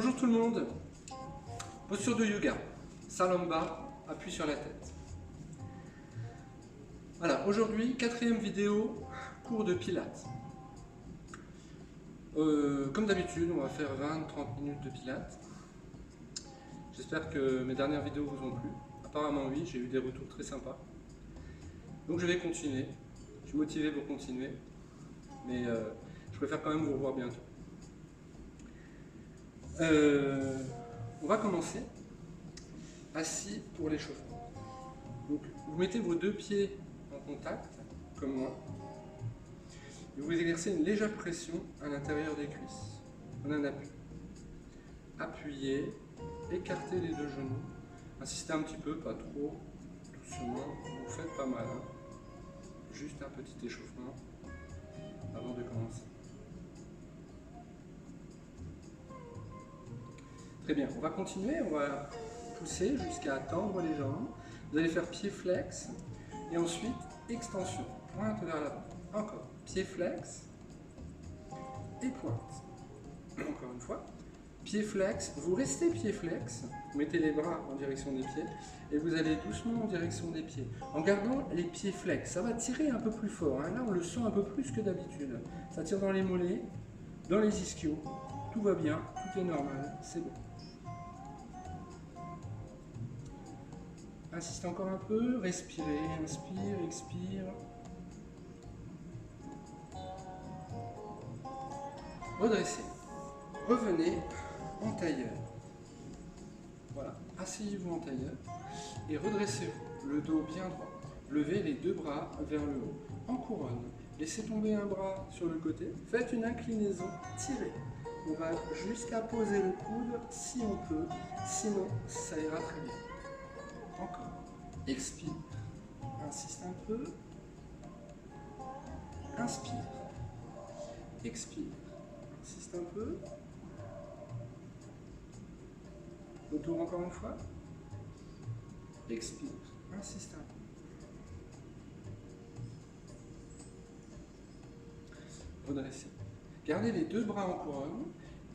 Bonjour tout le monde, posture de yoga, salamba, appui sur la tête. Voilà, aujourd'hui, quatrième vidéo, cours de pilates. Comme d'habitude, on va faire 20-30 minutes de pilates. J'espère que mes dernières vidéos vous ont plu. Apparemment oui, j'ai eu des retours très sympas. Donc je vais continuer, je suis motivé pour continuer, mais je préfère quand même vous revoir bientôt. On va commencer assis pour l'échauffement. Donc vous mettez vos deux pieds en contact, comme moi, et vous exercez une légère pression à l'intérieur des cuisses. On en appuie. Appuyez, écartez les deux genoux, insistez un petit peu, pas trop, doucement, vous faites pas mal. Hein. Juste un petit échauffement avant de commencer. Très bien, on va continuer, on va pousser jusqu'à tendre les jambes. Vous allez faire pied flex et ensuite extension, pointe vers l'avant. Encore, pied flex et pointe. Encore une fois, pied flex, vous restez pied flex, vous mettez les bras en direction des pieds et vous allez doucement en direction des pieds. En gardant les pieds flex, ça va tirer un peu plus fort, hein. Là on le sent un peu plus que d'habitude. Ça tire dans les mollets, dans les ischios, tout va bien, tout est normal, c'est bon. Insistez encore un peu, respirez, inspire, expire. Redressez. Revenez en tailleur. Voilà, asseyez-vous en tailleur et redressez-vous, le dos bien droit. Levez les deux bras vers le haut, en couronne. Laissez tomber un bras sur le côté, faites une inclinaison, tirez. On va jusqu'à poser le coude si on peut, sinon ça ira très bien. Encore. Expire. Insiste un peu. Inspire. Expire. Insiste un peu. Retour encore une fois. Expire. Insiste un peu. Redressez. Gardez les deux bras en couronne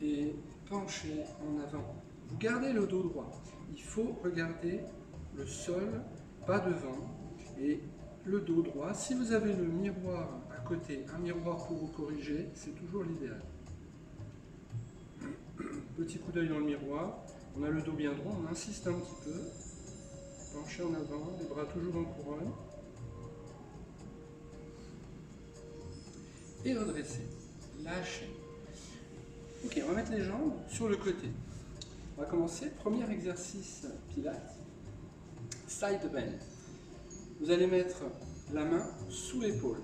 et penchez en avant. Vous gardez le dos droit. Il faut regarder le sol, pas devant, et le dos droit. Si vous avez le miroir à côté, un miroir pour vous corriger, c'est toujours l'idéal. Petit coup d'œil dans le miroir, on a le dos bien droit, on insiste un petit peu, penchez en avant, les bras toujours en couronne, et redressez, lâchez. Ok, on va mettre les jambes sur le côté. On va commencer, premier exercice pilates. Side bend. Vous allez mettre la main sous l'épaule.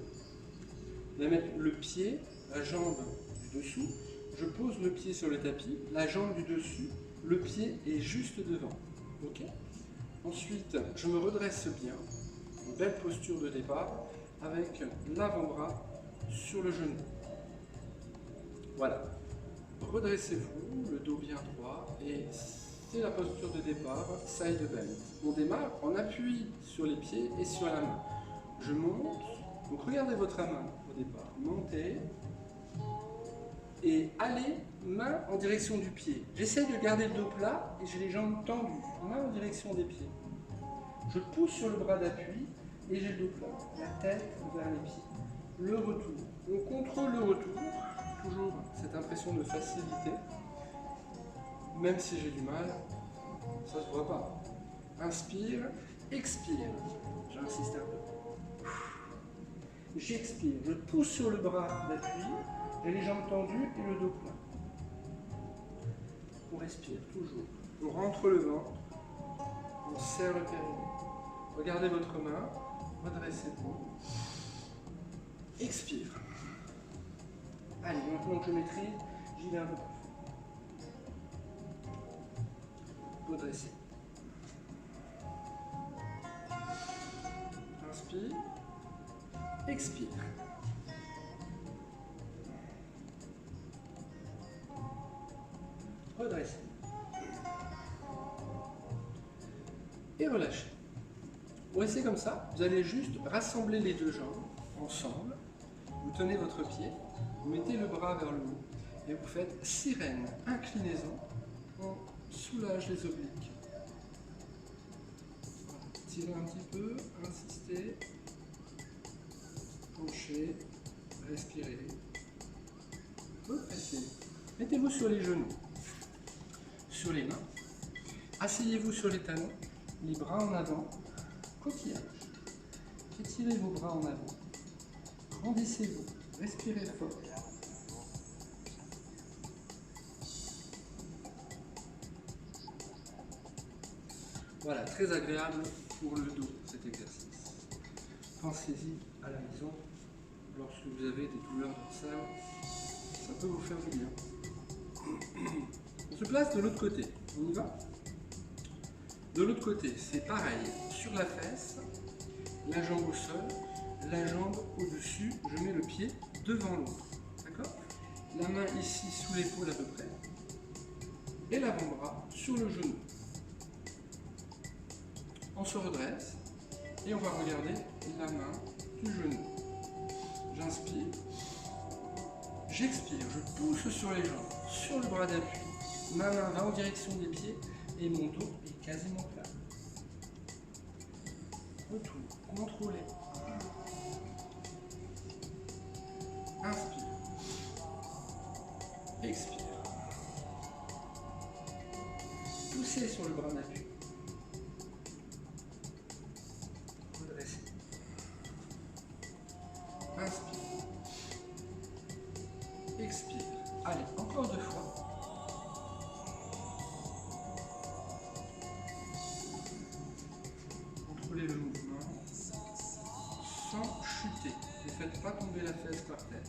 Vous allez mettre le pied, la jambe du dessous. Je pose le pied sur le tapis, la jambe du dessus, le pied est juste devant. Ok. Ensuite, je me redresse bien. Une belle posture de départ avec l'avant-bras sur le genou. Voilà. Redressez-vous, le dos bien droit et c'est la posture de départ, side bend. On démarre, on appuie sur les pieds et sur la main. Je monte, donc regardez votre main au départ, montez et allez, main en direction du pied. J'essaie de garder le dos plat et j'ai les jambes tendues, main en direction des pieds. Je pousse sur le bras d'appui et j'ai le dos plat, la tête vers les pieds. Le retour, on contrôle le retour, toujours cette impression de facilité. Même si j'ai du mal, ça se voit pas. Inspire, expire. J'insiste un peu. J'expire, je pousse sur le bras d'appui, j'ai les jambes tendues et le dos plat. On respire toujours. On rentre le ventre, on serre le périnée. Regardez votre main, redressez-vous. Expire. Allez, maintenant que je maîtrise, j'y vais un peu plus. Redressez. Inspire. Expire. Redressez. Et relâchez. Vous restez comme ça, vous allez juste rassembler les deux jambes ensemble. Vous tenez votre pied, vous mettez le bras vers le haut et vous faites sirène, inclinaison. soulage les obliques. Voilà. Tirez un petit peu, insistez, penchez, respirez. Repressez. Mettez-vous sur les genoux, sur les mains. Asseyez-vous sur les talons, les bras en avant, coquillage. Étirez vos bras en avant. Grandissez-vous, respirez fort. Voilà, très agréable pour le dos cet exercice. Pensez-y à la maison, lorsque vous avez des douleurs dorsales, ça peut vous faire du bien. On se place de l'autre côté, on y va? De l'autre côté, c'est pareil, sur la fesse, la jambe au sol, la jambe au-dessus, je mets le pied devant l'autre, d'accord? La main ici sous l'épaule à peu près, et l'avant-bras sur le genou. On se redresse et on va regarder la main du genou. J'inspire, j'expire, je pousse sur les jambes, sur le bras d'appui. Ma main va en direction des pieds et mon dos est quasiment plat. Retour, contrôlez. Inspire, expire. Poussez sur le bras d'appui. Redressez. Inspire. Expire. Allez, encore 2 fois. Contrôlez le mouvement sans chuter. Ne faites pas tomber la fesse par terre.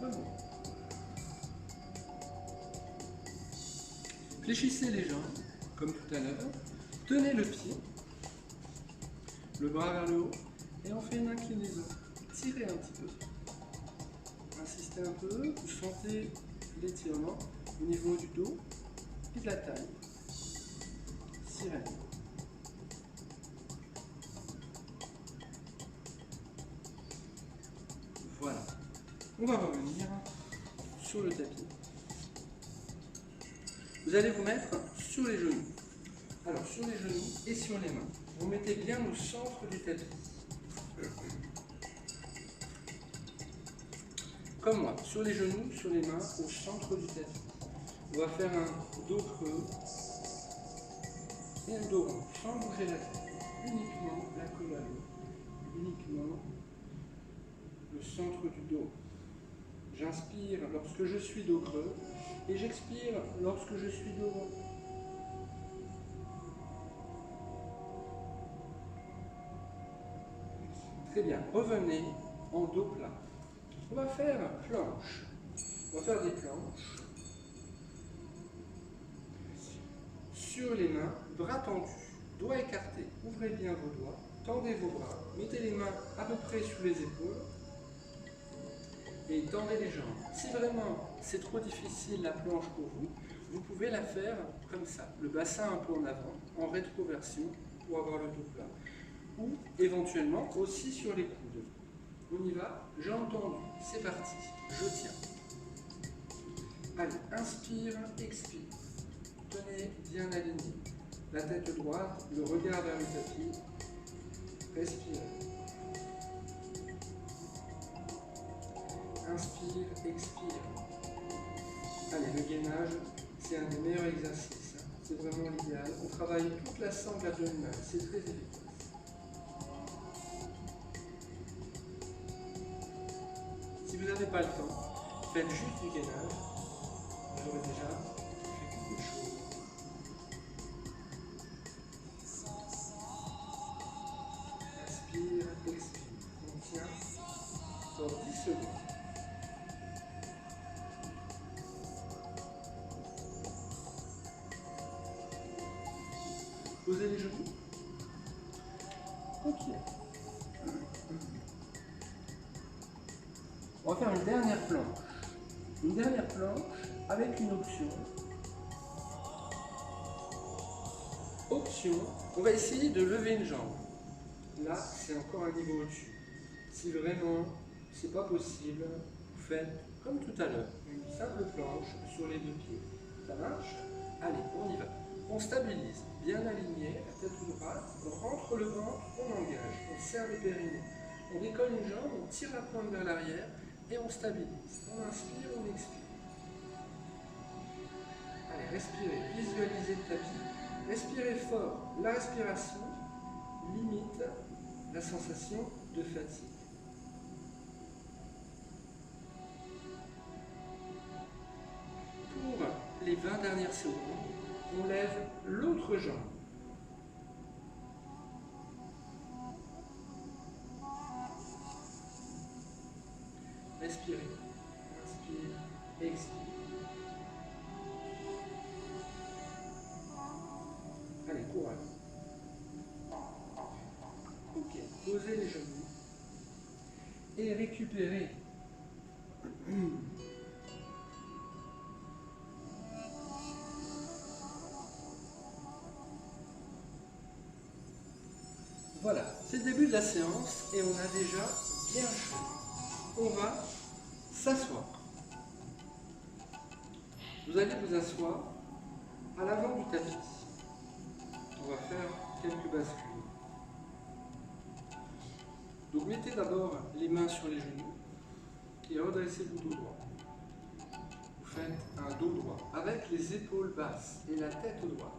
Bon. Fléchissez les jambes, comme tout à l'heure. Tenez le pied, le bras vers le haut, et on fait une inclinaison. Tirez un petit peu. Insistez un peu, vous sentez l'étirement au niveau du dos et de la taille. Sirène. Voilà. On va revenir sur le tapis. Vous allez vous mettre sur les genoux. Alors, sur les genoux et sur les mains. Vous mettez bien au centre du tapis. Comme moi, sur les genoux, sur les mains, au centre du tapis. On va faire un dos creux et un dos rond, sans bouger la tête. Uniquement la colonne, uniquement le centre du dos. J'inspire lorsque je suis dos creux et j'expire lorsque je suis dos rond. Très bien, revenez en dos plat. On va faire planche. On va faire des planches. Sur les mains, bras tendus, doigts écartés. Ouvrez bien vos doigts, tendez vos bras, mettez les mains à peu près sous les épaules et tendez les jambes. Si vraiment c'est trop difficile la planche pour vous, vous pouvez la faire comme ça, le bassin un peu en avant, en rétroversion pour avoir le dos plat. Ou éventuellement aussi sur les coudes. On y va, jambes tendues, c'est parti, je tiens. Allez, inspire, expire. Tenez bien aligné. La tête droite, le regard vers le tapis. Respirez. Inspire, expire. Allez, le gainage, c'est un des meilleurs exercices. C'est vraiment l'idéal. On travaille toute la sangle abdominale, c'est très efficace. Si vous n'avez pas le temps, faites juste du gainage. Vous aurez déjà fait beaucoup de choses. Inspire, expire. On tient pour 10 secondes. Posez les genoux. Ok. On va faire une dernière planche. Une dernière planche avec une option. Option, on va essayer de lever une jambe. Là, c'est encore un niveau au-dessus. Si vraiment c'est pas possible, vous faites comme tout à l'heure, une simple planche sur les deux pieds. Ça marche? Allez, on y va. On stabilise, bien aligné, la tête droite, on rentre le ventre, on engage, on serre le périnée. On décolle une jambe, on tire la pointe vers l'arrière et on stabilise. On inspire, on expire. Allez, respirez, visualisez le tapis. Respirez fort. La respiration limite la sensation de fatigue. Pour les 20 dernières secondes, on lève l'autre jambe. Respirez. Inspire, expire. Allez, courage. Ok, posez les genoux et récupérez. Voilà, c'est le début de la séance et on a déjà bien chaud. On va s'asseoir. Vous allez vous asseoir à l'avant du tapis. On va faire quelques bascules. Donc mettez d'abord les mains sur les genoux et redressez le dos droit. Vous faites un dos droit avec les épaules basses et la tête droite.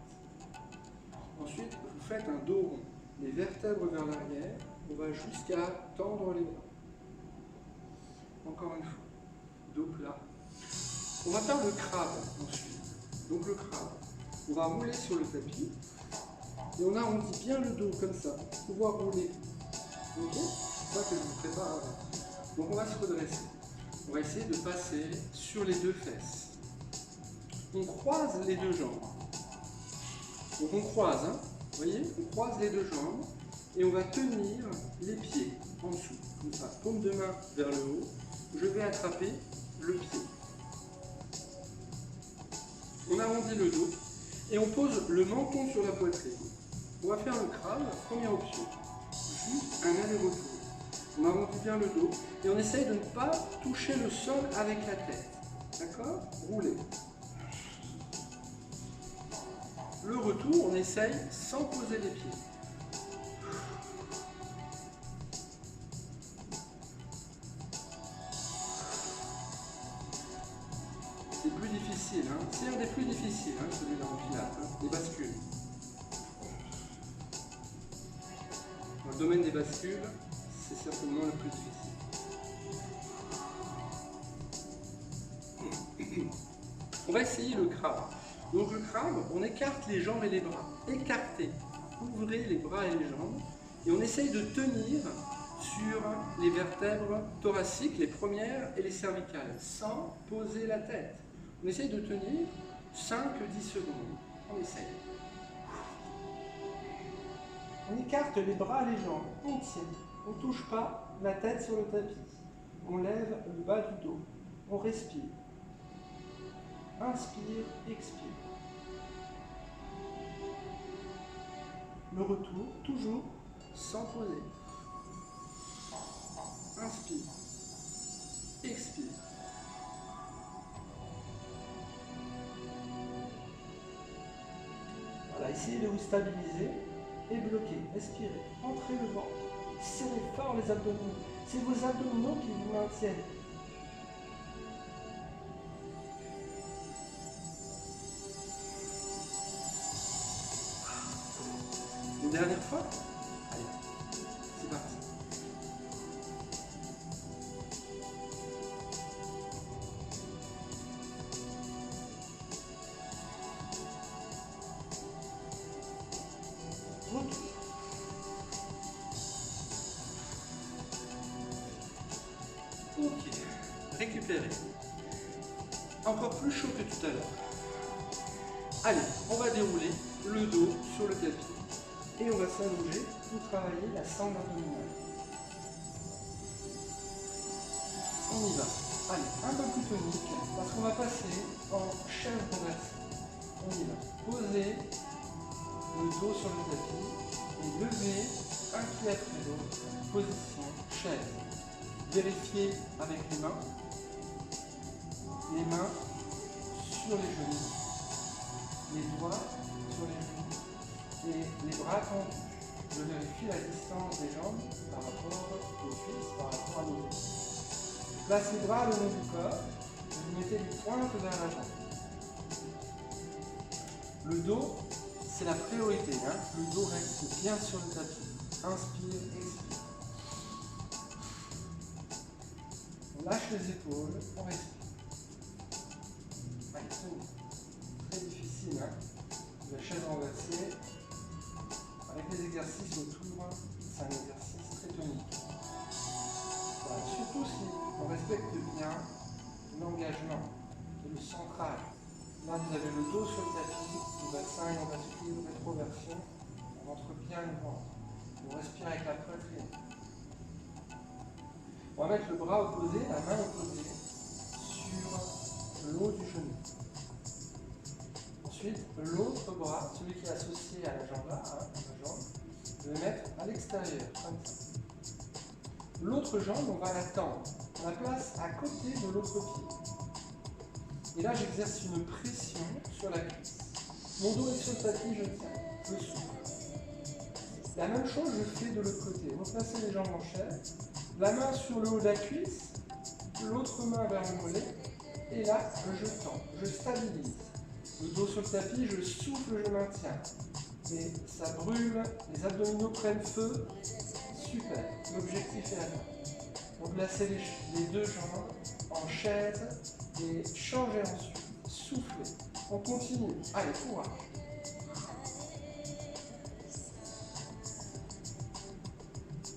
Ensuite, vous faites un dos rond, les vertèbres vers l'arrière. On va jusqu'à tendre les bras. Encore une fois, dos plat. On va faire le crabe ensuite. Donc le crabe, on va rouler sur le tapis et on arrondit bien le dos comme ça pour pouvoir rouler. Ok? C'est ça que je vous prépare avant. Donc on va se redresser. On va essayer de passer sur les deux fesses. On croise les deux jambes. Donc on croise, hein? Vous voyez? On croise les deux jambes et on va tenir les pieds en dessous. Comme ça, paume de main vers le haut. Je vais attraper le pied. On arrondit le dos et on pose le menton sur la poitrine. On va faire le crabe, première option. Juste un aller-retour. On arrondit bien le dos et on essaye de ne pas toucher le sol avec la tête. D'accord? Roulez. Le retour, on essaye sans poser les pieds. C'est plus difficile, hein? C'est un des plus difficiles, hein, celui-là en pilates, hein, les bascules. Dans le domaine des bascules, c'est certainement le plus difficile. On va essayer le crabe. Donc le crabe, on écarte les jambes et les bras. Écartez, ouvrez les bras et les jambes. Et on essaye de tenir sur les vertèbres thoraciques, les premières et les cervicales, sans poser la tête. On essaye de tenir 5-10 secondes. On essaye. On écarte les bras et les jambes. On tient. On ne touche pas la tête sur le tapis. On lève le bas du dos. On respire. Inspire, expire. Le retour, toujours sans poser. Inspire. Expire. Voilà, essayez de vous stabiliser et bloquer. Respirez. Entrez le ventre. Serrez fort les abdominaux. C'est vos abdominaux qui vous maintiennent. Une dernière fois. Allez, c'est parti. Retour. Ok, récupérez. Encore plus chaud que tout à l'heure. Allez, on va dérouler le dos sur le tapis. Et on va s'allonger pour travailler la sangle abdominale. On y va. Allez, un peu plus tonique, parce qu'on va passer en chaise renversée. On y va. Posez le dos sur le tapis et levez un pied après l'autre. Position chaise. Vérifiez avec les mains les mains sur les genoux, les doigts sur les genoux et les bras tendus. Je vérifie la distance des jambes par rapport aux cuisses, par rapport à nos dos. Je place les bras le long du corps et vous mettez les pointes vers l'avant. Le dos, c'est la priorité. Le dos reste bien sur le tapis. Inspire, expire. On lâche les épaules, on respire. Allez, très difficile, la chaise renversée. Avec les exercices autour, c'est un exercice très tonique. Voilà. Surtout si on respecte bien l'engagement et le central. Là, vous avez le dos sur le tapis, le bassin est en bascule, rétroversion. On rentre bien le ventre. On respire avec la poitrine. On va mettre le bras opposé, la main opposée, sur le haut du genou. Ensuite, l'autre bras, celui qui est associé à la jambe là, la jambe, je vais mettre à l'extérieur, comme ça. L'autre jambe, on va la tendre. On la place à côté de l'autre pied. Et là, j'exerce une pression sur la cuisse. Mon dos est sur le tapis, je tiens, je souffle. La même chose, je fais de l'autre côté. Replacez les jambes en chaise, la main sur le haut de la cuisse, l'autre main vers le mollet, et là, je tends, je stabilise. Le dos sur le tapis, je souffle, je maintiens. Et ça brûle, les abdominaux prennent feu. Super, l'objectif est atteint. Donc placez les deux jambes en chaise et changez ensuite. Soufflez. On continue. Allez, courage.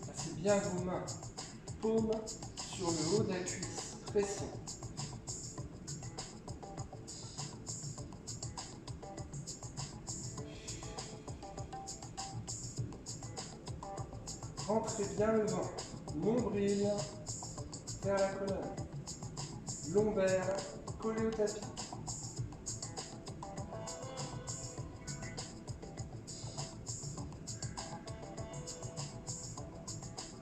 Passez bien vos mains. Paume sur le haut de la cuisse. Pression. Rentrez bien le ventre, nombril vers la colonne, lombaire collé au tapis.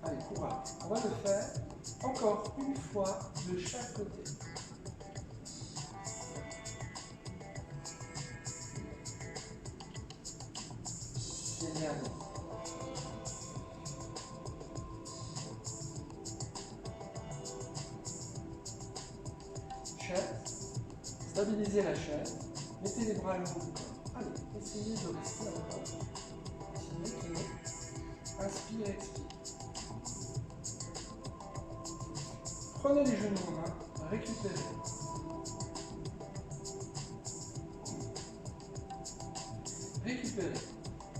Allez, courage. On va le faire encore une fois de chaque côté. Génial. Stabilisez la chaise, mettez les bras le long du corps. Allez, essayez de rester encore. Continuez, tenez. Inspire, expire. Prenez les genoux en main, récupérez. Récupérez.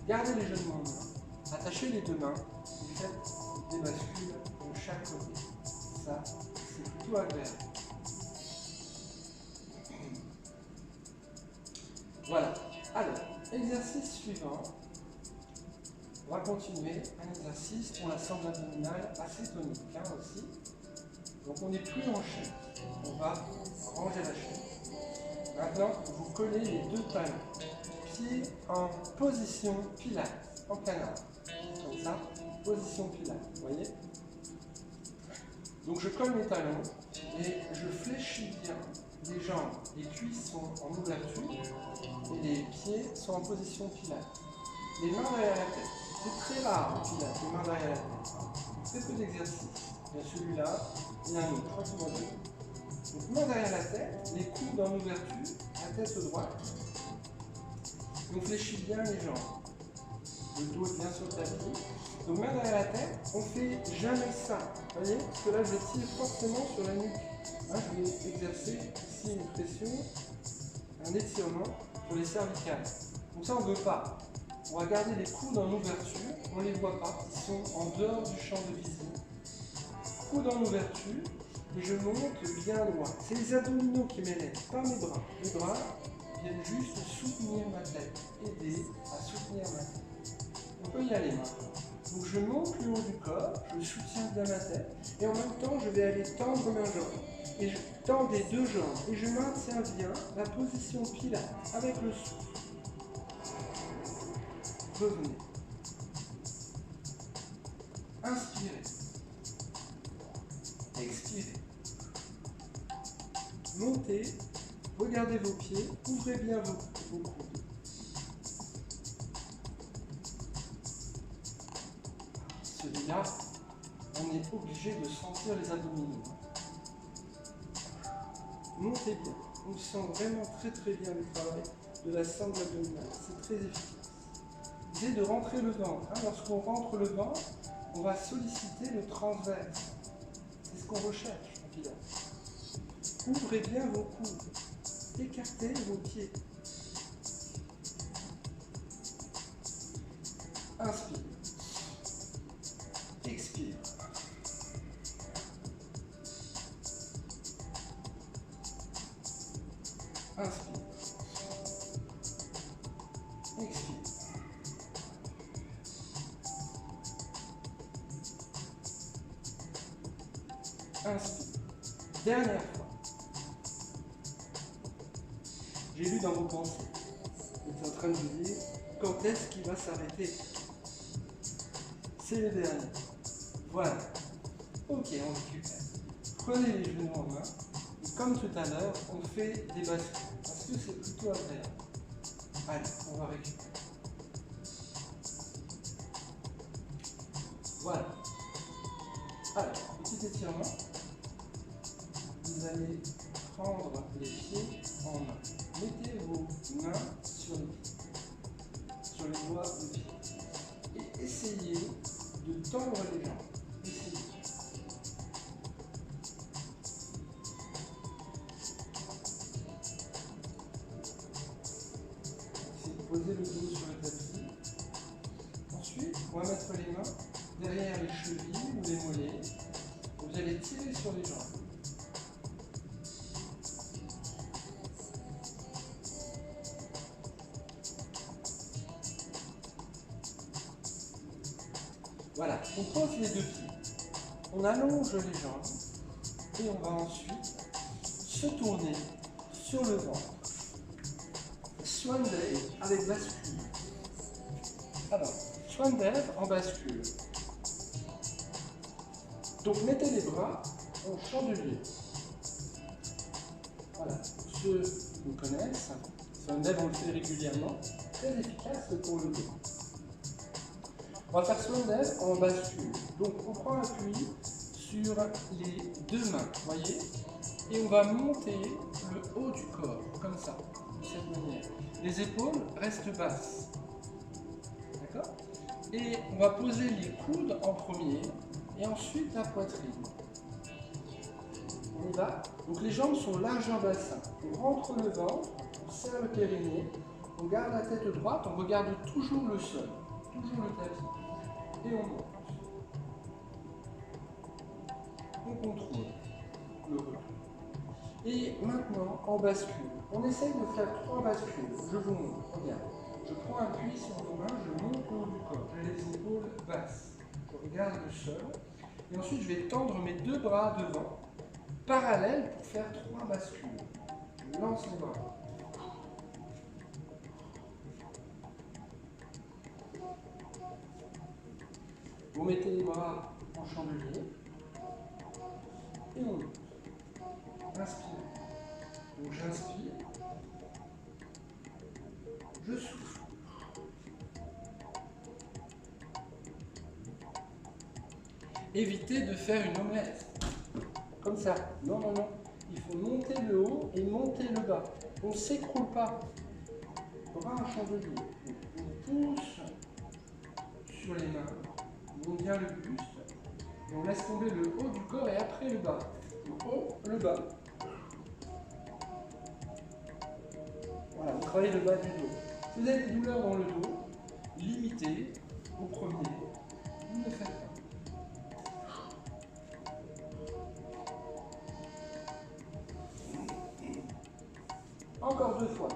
Gardez les genoux en main, attachez les deux mains et faites des bascules de chaque côté. Ça, c'est plutôt agréable. Voilà. Alors, exercice suivant. On va continuer un exercice pour la sangle abdominale assez tonique aussi. Donc on n'est plus en chaîne. On va ranger la chaîne. Maintenant, vous collez les deux talons. Pieds en position pilates, en canard. Comme ça, position pilates. Vous voyez? Donc je colle mes talons et je fléchis bien les jambes. Les cuisses sont en ouverture et les pieds sont en position pilates. Les mains derrière la tête. C'est très rare le pilates, les mains derrière la tête. Très peu d'exercices. Il y a celui-là et un autre. Je crois qu'il y en a deux. Donc mains derrière la tête, les coudes en ouverture, la tête droite. On fléchit bien les jambes. Le dos est bien sur le tapis. Donc main derrière la tête, on ne fait jamais ça. Vous voyez? Parce que là, je tire forcément sur la nuque. Je vais exercer ici une pression, un étirement sur les cervicales. Donc ça, on ne veut pas. On va garder les coudes en ouverture. On ne les voit pas. Ils sont en dehors du champ de vision. Coudes en ouverture. Et je monte bien loin. C'est les abdominaux qui m'élèvent, pas mes bras. Mes bras viennent juste soutenir ma tête. Aider à soutenir ma tête. On peut y aller maintenant. Donc je monte le haut du corps, je soutiens bien ma tête, et en même temps je vais aller tendre ma jambe. Et je tends les deux jambes, et je maintiens bien la position pilates avec le souffle. Revenez. Inspirez. Expirez. montez, regardez vos pieds, ouvrez bien vos coudes. Celui-là, on est obligé de sentir les abdominaux. Montez bien. On sent vraiment très bien le travail de la sangle abdominale. C'est très efficace. L'idée de rentrer le ventre. Lorsqu'on rentre le ventre, on va solliciter le transverse. C'est ce qu'on recherche en pilates. Ouvrez bien vos coudes. Écartez vos pieds. Inspire. Expire. Inspire. Expire. Inspire. Dernière fois. J'ai lu dans vos pensées. Vous êtes en train de vous dire quand est-ce qu'il va s'arrêter. C'est le dernier. Voilà. Ok, on récupère. Prenez les genoux en main. Et comme tout à l'heure, on fait des bascules. Parce que c'est plutôt agréable. Allez, on va récupérer. Voilà. Alors, petit étirement. Vous allez prendre les pieds en main. Mettez vos mains sur les pieds, sur les doigts des pieds. Et essayez de tendre les jambes. Essayez. Posez le dos sur le tapis. Ensuite, on va mettre les mains derrière les chevilles ou les mollets. Vous allez tirer sur les jambes. Voilà, on pose les deux pieds. On allonge les jambes et on va ensuite se tourner sur le ventre. Swan Dive avec bascule. Alors, Swan Dive en bascule. Donc mettez les bras en chandelier. Voilà, ceux qui nous connaissent, Swan Dive on le fait régulièrement, très efficace pour le dos. On va faire Swan Dive en bascule. Donc on prend appui sur les deux mains, voyez, et on va monter le haut du corps, comme ça, de cette manière. Les épaules restent basses. D'accord? Et on va poser les coudes en premier et ensuite la poitrine. On y va. Donc les jambes sont larges en bassin. On rentre le ventre, on serre le périnée, on garde la tête droite, on regarde toujours le sol, toujours le tapis. Et on monte. On contrôle le retour. Et maintenant, en bascule. On essaye de faire 3 bascules. Je vous montre. Regarde. Je prends appui sur vos mains, je monte le haut du corps. J'ai les épaules basses. Je regarde le sol. Et ensuite, je vais tendre mes deux bras devant, parallèles, pour faire 3 bascules. Je lance les bras. Vous mettez les bras en chandelier. Et on monte. Inspire. Donc j'inspire. Je souffle. Évitez de faire une omelette. Comme ça. Non, non, non. Il faut monter le haut et monter le bas. On ne s'écroule pas. Bras en chandelier. On pousse sur les mains. On monte bien le buste. Et on laisse tomber le haut du corps et après le bas. Le haut, le bas. Voilà, vous travaillez le bas du dos. Si vous avez des douleurs dans le dos, limitez au premier. Vous ne le faites pas. Encore 2 fois.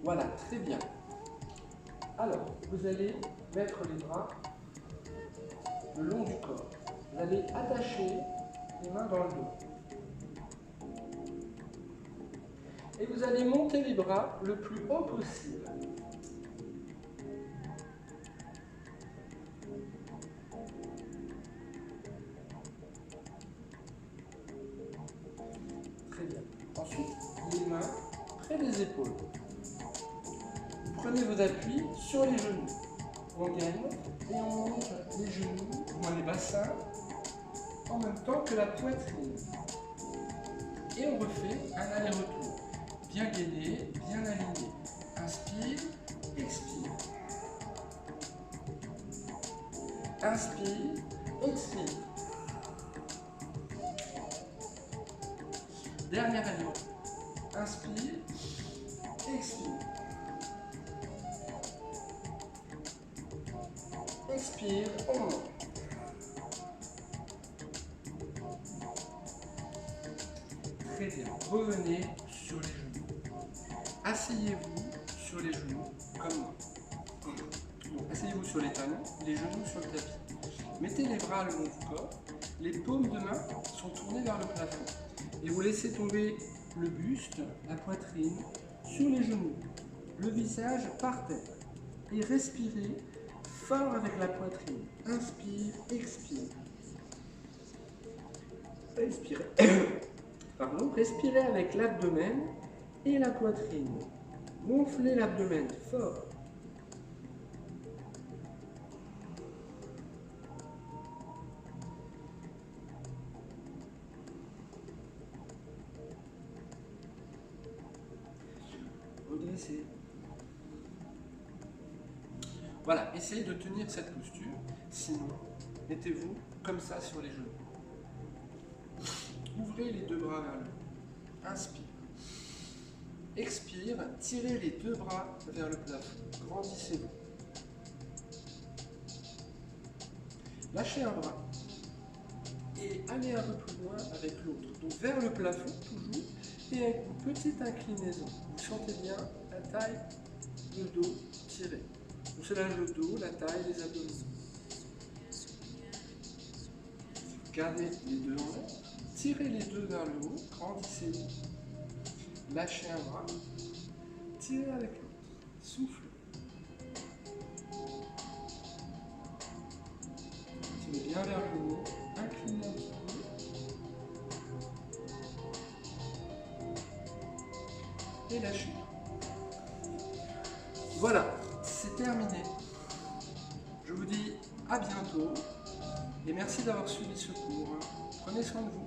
Voilà, très bien. Alors, vous allez mettre les bras le long du corps. Vous allez attacher les mains dans le dos. Et vous allez monter les bras le plus haut possible. Très bien. Ensuite, les mains près des épaules. Vous prenez vos appuis sur les genoux. On gagne et on monte les genoux, moins les bassins, en même temps que la poitrine. Et on refait un aller-retour. Bien gainé, bien aligné. Inspire, expire. Inspire, expire. Dernière aller-retour. Inspire, expire. Expire, on monte. Très bien. Revenez sur les genoux. Asseyez-vous sur les genoux comme moi. Donc, asseyez-vous sur les talons, les genoux sur le tapis. Mettez les bras le long du corps. Les paumes de main sont tournées vers le plafond. Et vous laissez tomber le buste, la poitrine, sur les genoux. Le visage par terre. Et respirez fort avec la poitrine. Inspire, expire. Respirez. Pardon, respirez avec l'abdomen et la poitrine. Gonflez l'abdomen fort. Redressez. Voilà, essayez de tenir cette posture, sinon, mettez-vous comme ça sur les genoux. Ouvrez les deux bras vers le haut. Inspire. Expire, tirez les deux bras vers le plafond. Grandissez-vous. Lâchez un bras et allez un peu plus loin avec l'autre. Donc vers le plafond toujours et avec une petite inclinaison. Vous sentez bien la taille, le dos tiré. On se lâche le dos, la taille, les abdominaux. Gardez les deux en l'air. Tirez les deux vers le haut, grandissez-vous. Lâchez un bras, tirez avec l'autre, soufflez. Tirez bien vers le haut, inclinez un petit peu. Et lâchez. Voilà, c'est terminé. Je vous dis à bientôt et merci d'avoir suivi ce cours. Prenez soin de vous.